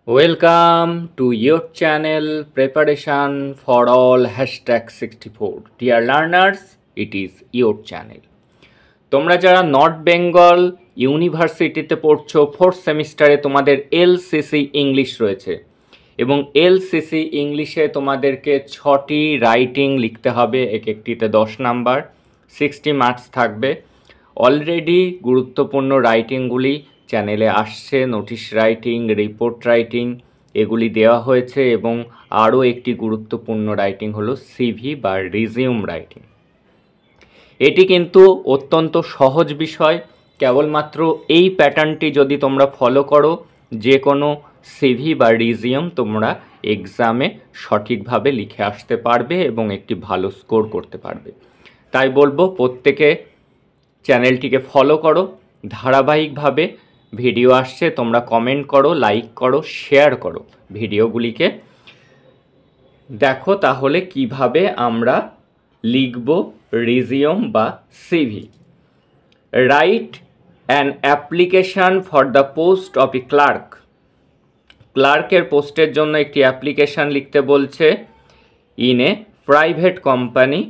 Welcome to your channel Preparation for All #64. Dear learners, it is your channel. তোমরা যারা north Bengal ইউনিভার্সিটিতে পড়ছো fourth সেমিস্টারে তোমাদের এলসিসি ইংলিশ রয়েছে এবং এলসিসি ইংলিশে তোমাদেরকে 6টি রাইটিং লিখতে হবে, এক একটিতে 10 নাম্বার, 60 মার্কস থাকবে। অলরেডি গুরুত্বপূর্ণ রাইটিংগুলি চ্যানেলে আসছে, নোটিশ রাইটিং, রিপোর্ট রাইটিং এগুলি দেওয়া হয়েছে এবং আরও একটি গুরুত্বপূর্ণ রাইটিং হলো সিভি বা রিজিউম রাইটিং। এটি কিন্তু অত্যন্ত সহজ বিষয়, কেবলমাত্র এই প্যাটার্নটি যদি তোমরা ফলো করো যে কোনো সিভি বা রিজিউম তোমরা এক্সামে সঠিকভাবে লিখে আসতে পারবে এবং একটি ভালো স্কোর করতে পারবে। তাই বলবো প্রত্যেকে চ্যানেলটিকে ফলো করো, ধারাবাহিকভাবে ভিডিও আসছে, তোমরা কমেন্ট করো, লাইক করো, শেয়ার করো ভিডিওগুলিকে। দেখো তাহলে কিভাবে আমরা লিখব রিজিউম বা CV. Write an application for the post of a clerk. ক্লার্কের পোস্টের জন্য একটি অ্যাপ্লিকেশান লিখতে বলছে। In a private company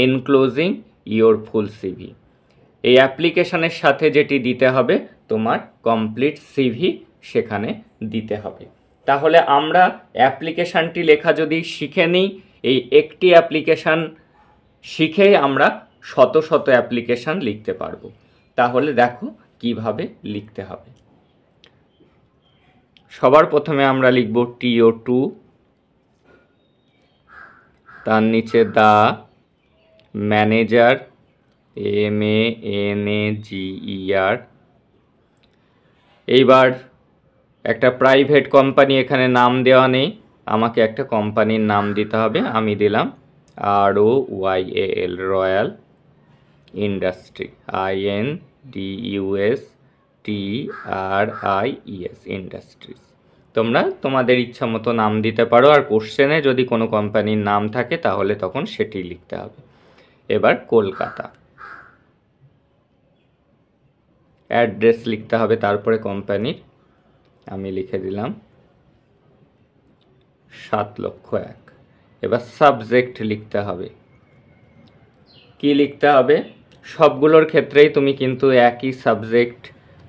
enclosing your full CV. এই অ্যাপ্লিকেশানের সাথে যেটি দিতে হবে তোমার কমপ্লিট সিভি সেখানে দিতে হবে। তাহলে আমরা অ্যাপ্লিকেশানটি লেখা যদি শিখে নিই, এই একটি অ্যাপ্লিকেশান শিখেই আমরা শত শত অ্যাপ্লিকেশান লিখতে পারবো। তাহলে দেখো কিভাবে লিখতে হবে। সবার প্রথমে আমরা লিখব TO2, তার নিচে দা ম্যানেজার, MANAGER। এইবার একটা প্রাইভেট কোম্পানি, এখানে নাম দেওয়া নেই, আমাকে একটা কোম্পানির নাম দিতে হবে। আমি দিলাম ROYAL, royal industry, INDUSTRIES, industries. তোমরা তোমাদের ইচ্ছা মতো নাম দিতে পারো, আর কোশ্চেনে যদি কোনো কোম্পানির নাম থাকে তাহলে তখন সেটি লিখতে হবে। এবার কলকাতা, অ্যাড্রেস লিখতে হবে, তারপরে কোম্পানির আমি লিখে দিলাম 7,01,000। এবার সাবজেক্ট লিখতে হবে। কি লিখতে হবে? সবগুলোর ক্ষেত্রেই তুমি কিন্তু একই সাবজেক্ট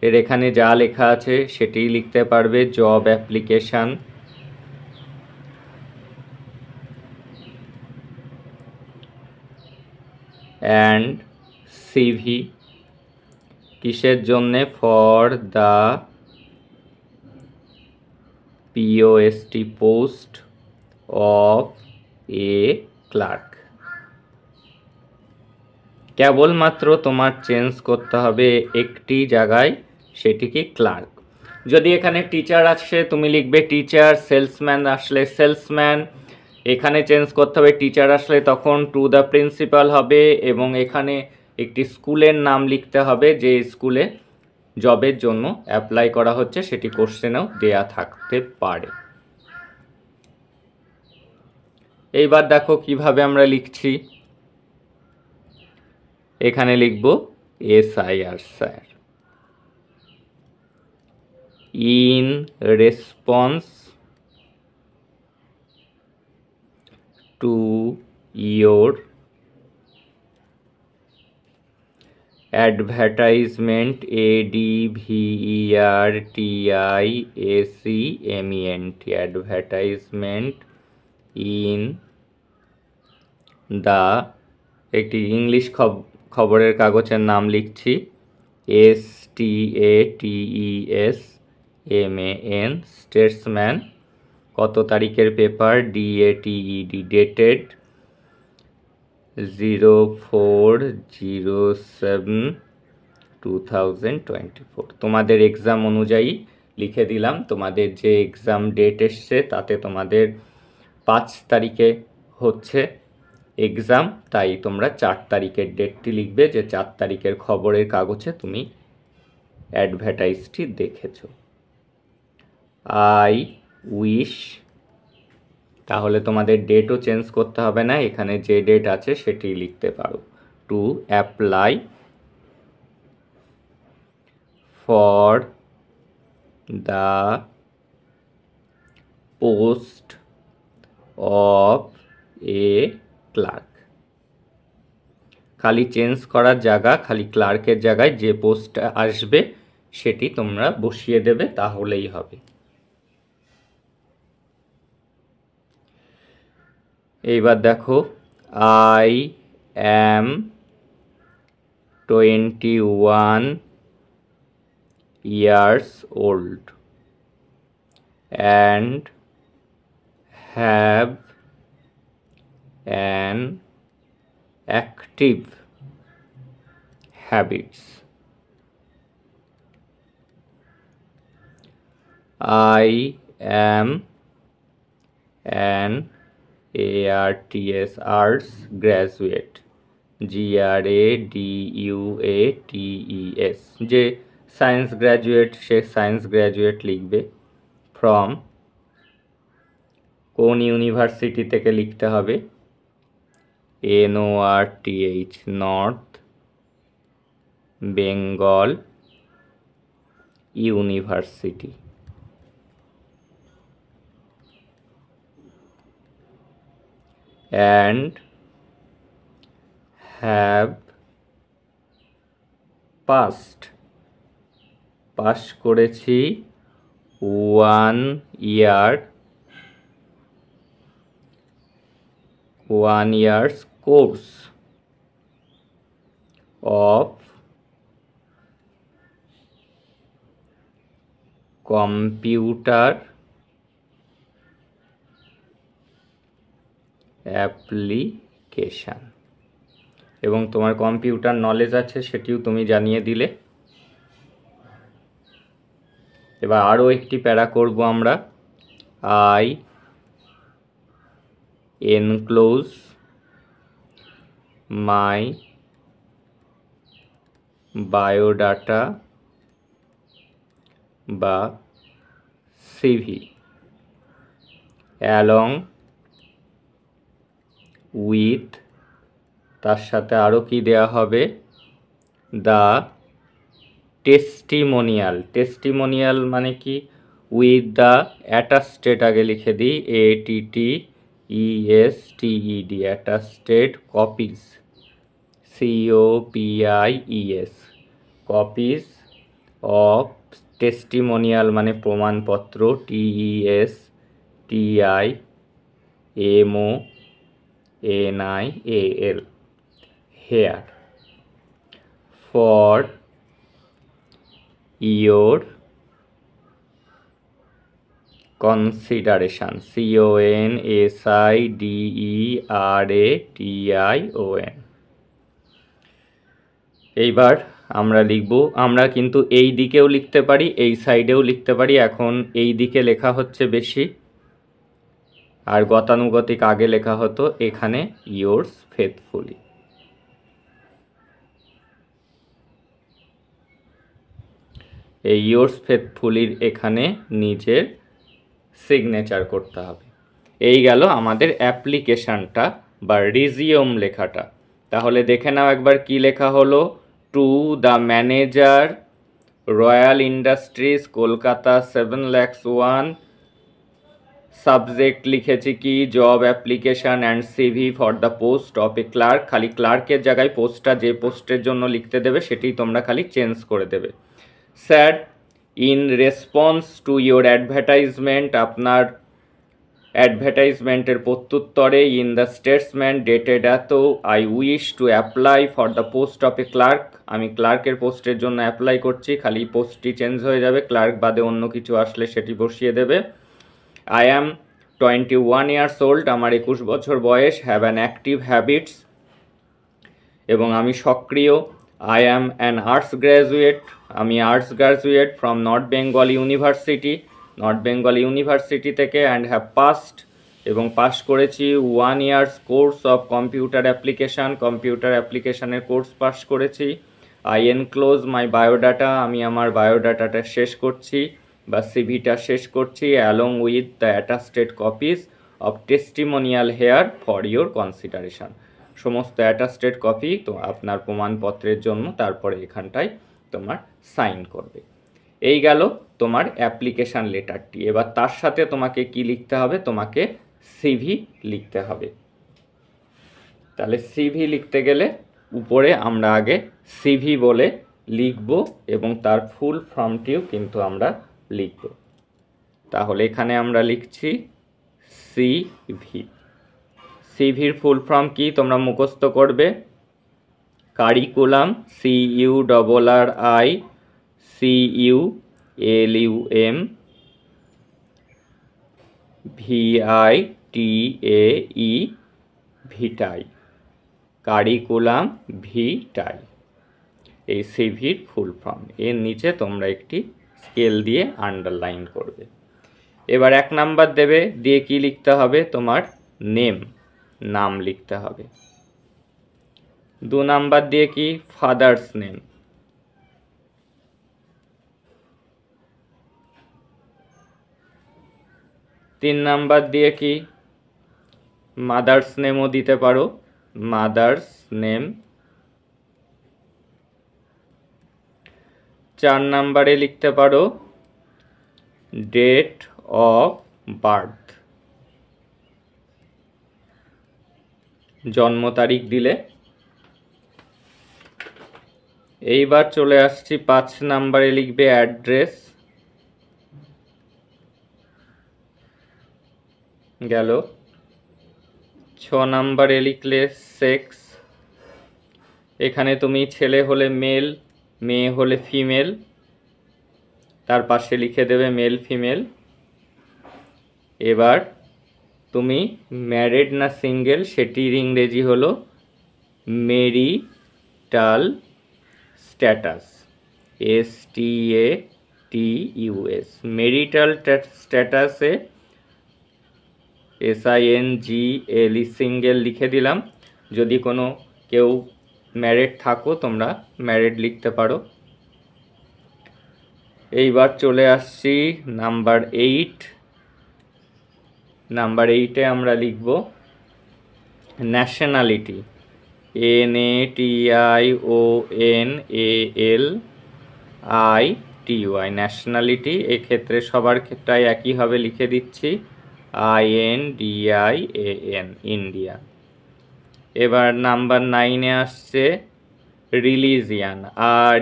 এর এখানে যা লেখা আছে সেটিই লিখতে পারবে। Job application, and CV. কিসের জন্যে? For the POST, post of a clerk. কেবলমাত্র তোমার চেঞ্জ করতে হবে একটি জায়গায়, সেটিকে ক্লার্ক। যদি এখানে টিচার আসে তুমি লিখবে টিচার, সেলসম্যান আসলে সেলসম্যান। এখানে চেঞ্জ করতে হবে, টিচার আসলে তখন টু দ্য প্রিন্সিপাল হবে, এবং এখানে একটি স্কুলের নাম লিখতে হবে যে স্কুলে জবের জন্য অ্যাপ্লাই করা হচ্ছে, সেটি কোশ্চেনেও দেয়া থাকতে পারে। এইবার দেখো কিভাবে আমরা লিখছি। এখানে লিখব SIR, sir. In response to your advertisement, ADVERTISEMENT, advertisement in the, একটি ইংলিশ খবরের কাগজের নাম লিখছি, STATESMAN, স্টেটসম্যান। কত তারিখের পেপার? DATED, dated 04/07/2024। তোমাদের এক্সাম অনুযায়ী লিখে দিলাম। তোমাদের যে এক্সাম ডেট এসছে তাতে তোমাদের 5 তারিখে হচ্ছে এক্সাম, তাই তোমরা 4 তারিখের ডেটটি লিখবে, যে 4 তারিখের খবরের কাগজে তুমি অ্যাডভার্টাইজটি দেখেছো। আই উইশ, তাহলে তোমাদের ডেটও চেঞ্জ করতে হবে না, এখানে যে ডেট আছে সেটি লিখতে পারো। To apply for the post of a clerk. খালি চেঞ্জ করার জায়গা, খালি ক্লার্কের জায়গায় যে পোস্টটা আসবে সেটি তোমরা বসিয়ে দেবে, তাহলেই হবে। এইবার দেখো, I am 21 years old and have an active habits. I am an arts graduate, GRADUATES, যে সায়েন্স গ্র্যাজুয়েট সে সায়েন্স গ্র্যাজুয়েট লিখবে। ফ্রম কোন ইউনিভার্সিটি থেকে লিখতে হবে? NORTH, north Bengal university. and have passed, pass করেছি 1 years course of computer application. এবং তোমার computer knowledge আছে সেটিও তুমি জানিয়ে দিলে। এবার আরও একটি প্যারা করব আমরা। আই এনক্লোজ মাই বায়োডাটা বা সিভি অ্যালং উইথ, তার সাথে আরও কি দেয়া হবে? The testimonial. টেস্টিমোনিয়াল মানে কি? উইথ দ্য অ্যাটাস্টেড আগে লিখে দিই, ATTESTED, attested copies, COPIES, copies of testimonial মানে প্রমাণপত্র, TESTIMONIAL, here, for your consideration, CONSIDERATION। এইবার আমরা লিখব, আমরা কিন্তু এই দিকেও লিখতে পারি, এই সাইডেও লিখতে পারি। এখন এই দিকে লেখা হচ্ছে বেশি, আর গতানুগতিক আগে লেখা হতো। এখানে yours faithfully। এই yours faithfullyর এখানে নিজের সিগনেচার করতে হবে। এই গেল আমাদের অ্যাপ্লিকেশানটা বা রিজিউম লেখাটা। তাহলে দেখে নাও একবার কি লেখা হলো। To the manager, royal industries, Kolkata 7,01,000। Subject লিখেছি কি? Job application and CV for the post of a clerk. খালি ক্লার্কের জায়গায় পোস্টটা যে পোস্টের জন্য লিখতে দেবে সেটি তোমরা খালি চেঞ্জ করে দেবে। Sir, in response to your advertisement, আপনার অ্যাডভার্টাইজমেন্টের প্রত্যুত্তরে, ইন দ্য স্টেটসম্যান ডেটেড এত, I wish to apply for the post of a clerk, আমি ক্লার্কের পোস্টের জন্য অ্যাপ্লাই করছি। খালি পোস্টটি চেঞ্জ হয়ে যাবে, ক্লার্ক বাদে অন্য কিছু আসলে সেটি বসিয়ে দেবে। আই অ্যাম 21 years old, আমার 21 বছর বয়স। হ্যাভ অ্যান অ্যাক্টিভ হ্যাবিটস, এবং আমি সক্রিয়। I am an arts graduate, আমি arts graduate from North Bengal University, North Bengal University থেকে। অ্যান্ড হ্যাভ পাসড, এবং পাস করেছি 1 years course of computer application, computer অ্যাপ্লিকেশানের কোর্স পাস করেছি। আই এনক্লোজ মাই বায়োডাটা, আমি আমার বায়োডাটাটা শেষ করছি বা সিভিটা শেষ করছি। Along with the attested copies of testimonial here for your consideration, সমস্ত অ্যাটাস্টেড কপি তো আপনার প্রমাণপত্রের জন্য, তারপরে এখানটায় তোমার সাইন করবে। এই গেল তোমার অ্যাপ্লিকেশান লেটারটি। এবার তার সাথে তোমাকে কি লিখতে হবে, তোমাকে সিভি লিখতে হবে। তাহলে সিভি লিখতে গেলে উপরে আমরা আগে সিভি বলে লিখব এবং তার ফুল ফর্মটিও কিন্তু আমরা লিখব। তাহলে এখানে আমরা লিখছি সিভি। সিভির ফুল ফর্ম কি তোমরা মুখস্থ করবে। কারিকুলাম, CURRICULUM VITAE ভিটাই, কারিকুলাম ভিটাই, এই সিভির ফুল ফর্ম। এর নিচে তোমরা একটি স্কেল দিয়ে আন্ডারলাইন করবে। এবার 1 নাম্বার দেবে, দিয়ে কি লিখতে হবে, তোমার নেম, নাম লিখতে হবে। 2 নাম্বার দিয়ে কি, ফাদার্স নেম। 3 নাম্বার দিয়ে কি, মাদার্স নেমও দিতে পারো, মাদার্স নেম। 4 নাম্বারে লিখতে পারো ডেট অফ বার্থ, জন্ম তারিখ দিলে। এইবার চলে আসছি 5 নাম্বারে লিখবে অ্যাড্রেস, গেল। 6 নাম্বারে লিখলে সেক্স, এখানে তুমি ছেলে হলে মেল, মেয়ে হলে ফিমেল, তার পাশে লিখে দেবে মেল ফিমেল। এবার তুমি ম্যারিড না সিঙ্গেল সেটির ইংরেজি হলো মেরিটাল স্ট্যাটাস, STATUS। মেরিটাল স্ট্যাটাসে SINGLE সিঙ্গেল লিখে দিলাম। যদি কোনো কেউ ম্যারিড থাকো তোমরা ম্যারিড লিখতে পারো। এইবার চলে আসছি নাম্বার 8। নাম্বার 8-এ আমরা লিখব ন্যাশনালিটি, NATIONALITY, ন্যাশনালিটি। এক্ষেত্রে সবার ক্ষেত্রে একইভাবে লিখে দিচ্ছি INDIAN, ইন্ডিয়া। এবার নাম্বার 9-এ আসছে রিলিজিয়ান,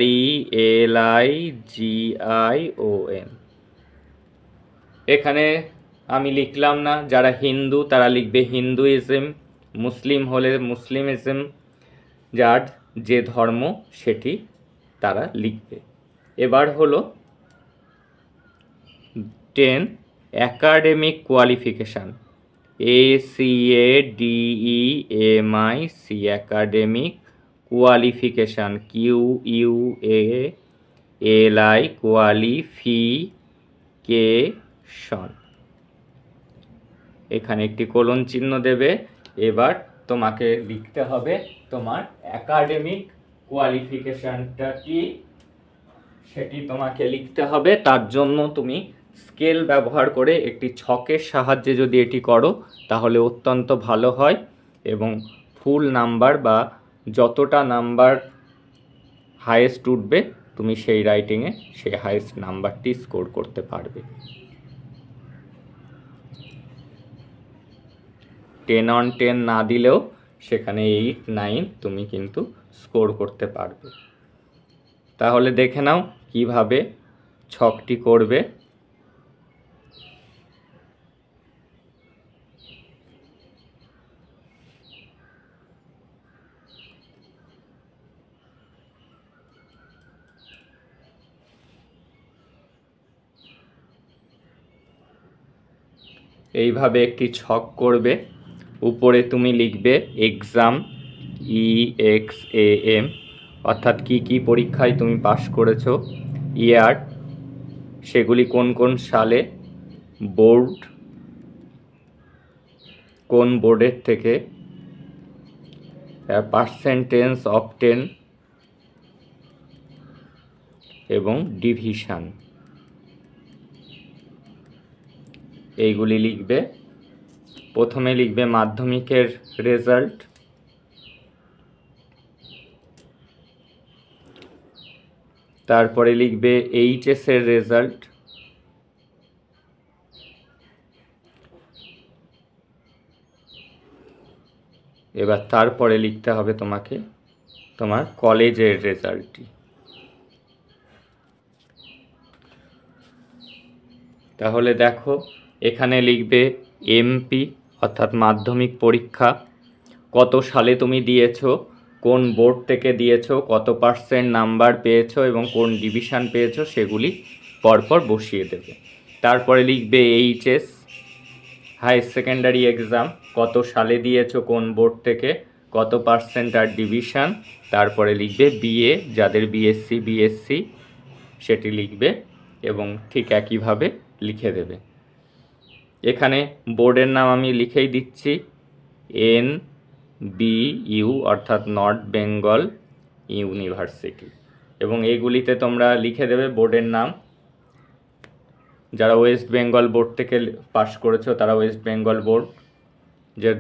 RELIGION। এখানে আমি লিখলাম না, যারা হিন্দু তারা লিখবে হিন্দুইজম, মুসলিম হলে মুসলিমিজম, যার যে ধর্ম সেটি তারা লিখবে। এবার হলো 10 academic qualification, ACADEMIC, academic qualification, QUALI, qualification. এখানে একটি কোলন চিহ্ন দেবে। এবার তোমাকে লিখতে হবে তোমার অ্যাকাডেমিক কোয়ালিফিকেশানটা কি সেটি তোমাকে লিখতে হবে। তার জন্য তুমি স্কেল ব্যবহার করে একটি ছকের সাহায্যে যদি এটি করো তাহলে অত্যন্ত ভালো হয় এবং ফুল নাম্বার বা যতটা নাম্বার হাইয়েস্ট উঠবে তুমি সেই রাইটিংয়ে সেই হাইয়েস্ট নাম্বারটি স্কোর করতে পারবে। 10 on 10 না দিলেও সেখানে 8, 9 তুমি কিন্তু স্কোর করতে পারবে। তাহলে দেখে নাও কিভাবে ছকটি করবে। এইভাবে একটি ছক করবে। উপরে তুমি লিখবে এক্সাম, EXAM, অর্থাৎ কি কি পরীক্ষায় তুমি পাশ করেছো, ইয়ার, সেগুলি কোন কোন সালে, বোর্ড, কোন বোর্ডের থেকে, পার্সেন্টেজ অবটেন এবং ডিভিশন, এইগুলি লিখবে। প্রথমে লিখবে মাধ্যমিকের রেজাল্ট, তারপরে লিখবে এইচএস এর রেজাল্ট, এবার তারপরে লিখতে হবে তোমাকে তোমার কলেজের রেজাল্টটি। তাহলে দেখো এখানে লিখবে এমপি অর্থাৎ মাধ্যমিক পরীক্ষা, কত সালে তুমি দিয়েছো, কোন বোর্ড থেকে দিয়েছো, কত % নাম্বার পেয়েছো এবং কোন ডিভিশন পেয়েছো, সেগুলি পরপর বসিয়ে দেবে। তারপরে লিখবে এইচএস হায়ার সেকেন্ডারি এক্সাম, কত সালে দিয়েছো, কোন বোর্ড থেকে, কত % আর ডিভিশন। তারপরে লিখবে বিএ, যাদের বিএসসি সেটি লিখবে এবং ঠিক একইভাবে লিখে দেবে। এখানে বোর্ডের নাম আমি লিখেই দিচ্ছি, NBU অর্থাৎ নর্থ বেঙ্গল ইউনিভার্সিটি, এবং এগুলিতে তোমরা লিখে দেবে বোর্ডের নাম। যারা ওয়েস্ট বেঙ্গল বোর্ড থেকে পাস করেছো তারা ওয়েস্ট বেঙ্গল বোর্ড,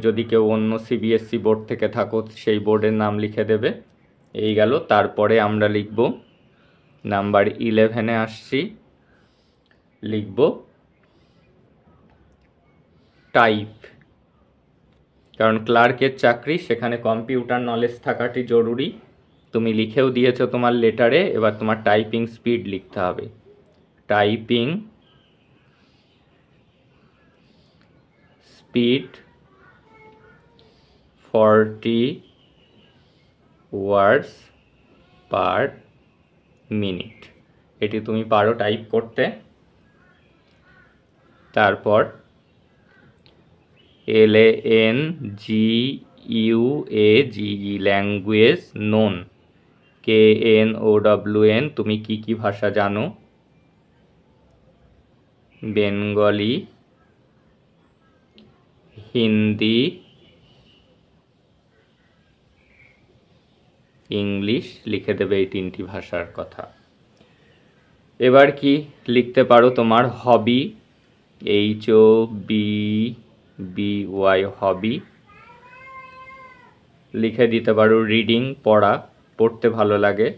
যদি কেউ অন্য CBSE বোর্ড থেকে থাকো সেই বোর্ডের নাম লিখে দেবে। এই গেল। তারপরে আমরা লিখব নাম্বার 11-এ আসছি, লিখব টাইপ, কারণ ক্লার্কের চাকরি, সেখানে কম্পিউটার নলেজ থাকাটি জরুরি। তুমি লিখেও দিয়েছো তোমার লেটারে, এবার তোমার টাইপিং স্পিড লিখতে হবে। টাইপিং স্পিড 40 ওয়ার্ডস পার মিনিট, এটি তুমি পারো টাইপ করতে। তারপর LANGUAGE ল্যাঙ্গুয়েজ, নোন KNOWN, তুমি কি কি ভাষা জানো, বেঙ্গলি, হিন্দি, ইংলিশ লিখে দেবে এই 3টি ভাষার কথা। এবার কি লিখতে পারো তোমার হবি, HOBBY হবি লিখে দিতে পারো। রিডিং পড়া, পড়তে ভালো লাগে।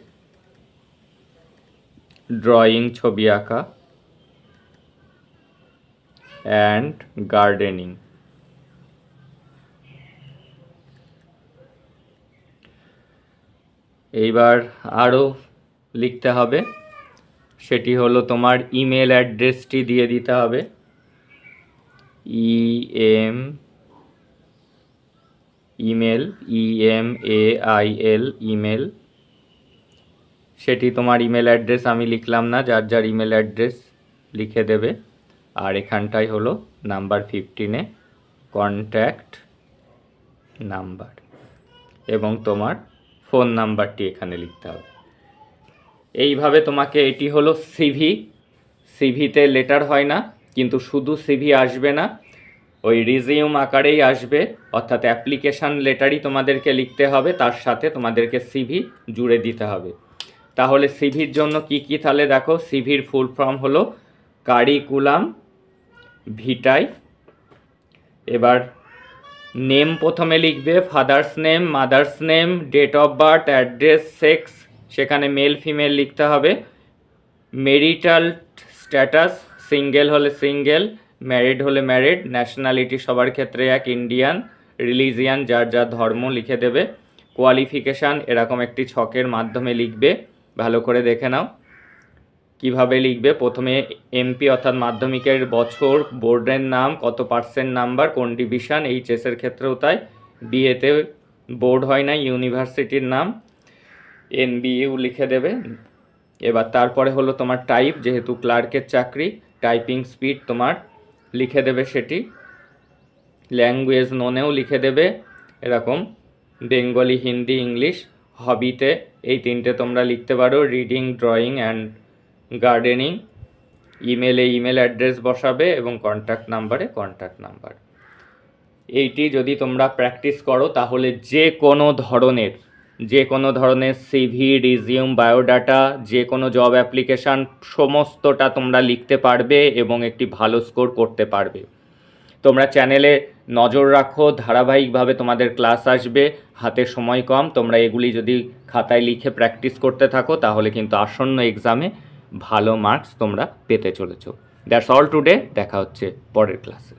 ড্রয়িং ছবি আঁকা, অ্যান্ড গার্ডেনিং। এইবার আরও লিখতে হবে, সেটি হলো তোমার ইমেল অ্যাড্রেসটি দিয়ে দিতে হবে। ইমেল EMAIL ইমেল, সেটি তোমার ইমেল অ্যাড্রেস আমি লিখলাম না, যার যার ইমেল অ্যাড্রেস লিখে দেবে। আর এখানটাই হলো নাম্বার 15-এ কন্ট্যাক্ট নাম্বার, এবং তোমার ফোন নাম্বারটি এখানে লিখতে হবে। এইভাবে তোমাকে, এটি হলো সিভিতে লেটার হয় না, কিন্তু শুধু সিভি আসবে না, ওই রিজিউম আকারেই আসবে, অর্থাৎ অ্যাপ্লিকেশান লেটারই তোমাদেরকে লিখতে হবে, তার সাথে তোমাদেরকে সিভি জুড়ে দিতে হবে। তাহলে সিভির জন্য কি কি, তাহলে দেখো সিভির ফুল ফর্ম হলো কারিকুলাম ভিটাই। এবার নেম প্রথমে লিখবে, father's name, mother's name, date of birth, address, sex, সেখানে মেল ফিমেল লিখতে হবে। মেরিটাল স্ট্যাটাস, সিঙ্গেল হলে সিঙ্গেল, ম্যারিড হলে ম্যারিড, ন্যাশনালিটি সবার ক্ষেত্রে এক, ইন্ডিয়ান, রিলিজিয়ান যার যার ধর্ম লিখে দেবে। কোয়ালিফিকেশান এরকম একটি ছকের মাধ্যমে লিখবে, ভালো করে দেখে নাও কিভাবে লিখবে। প্রথমে এমপি অর্থাৎ মাধ্যমিকের বছর, বোর্ডের নাম, কত % নাম্বার, কোন ডিভিশন, এইচএসের ক্ষেত্রেও তাই, বিএতে বোর্ড হয় না, ইউনিভার্সিটির নাম NBU লিখে দেবে। এবার তারপরে হলো তোমার টাইপ, যেহেতু ক্লার্কের চাকরি, টাইপিং স্পিড তোমার লিখে দেবে সেটি। ল্যাঙ্গুয়েজ নোনেও লিখে দেবে, এরকম বেঙ্গলি, হিন্দি, ইংলিশ। হবিতে এই 3টে তোমরা লিখতে পারো, রিডিং, ড্রয়িং অ্যান্ড গার্ডেনিং। ইমেলে ইমেল অ্যাড্রেস বসাবে এবং কন্ট্যাক্ট নাম্বারে কন্ট্যাক্ট নাম্বার। এইটি যদি তোমরা প্র্যাকটিস করো তাহলে যে কোনো ধরনের সিভি, রিজিউম, বায়োডাটা, যে কোনো জব অ্যাপ্লিকেশান সমস্তটা তোমরা লিখতে পারবে এবং একটি ভালো স্কোর করতে পারবে। তোমরা চ্যানেলে নজর রাখো, ধারাবাহিকভাবে তোমাদের ক্লাস আসবে, হাতে সময় কম, তোমরা এগুলি যদি খাতায় লিখে প্র্যাকটিস করতে থাকো তাহলে কিন্তু আসন্ন এক্সামে ভালো মার্কস তোমরা পেতে চলেছো। দ্যাটস অল টুডে, দেখা হচ্ছে পরের ক্লাসে।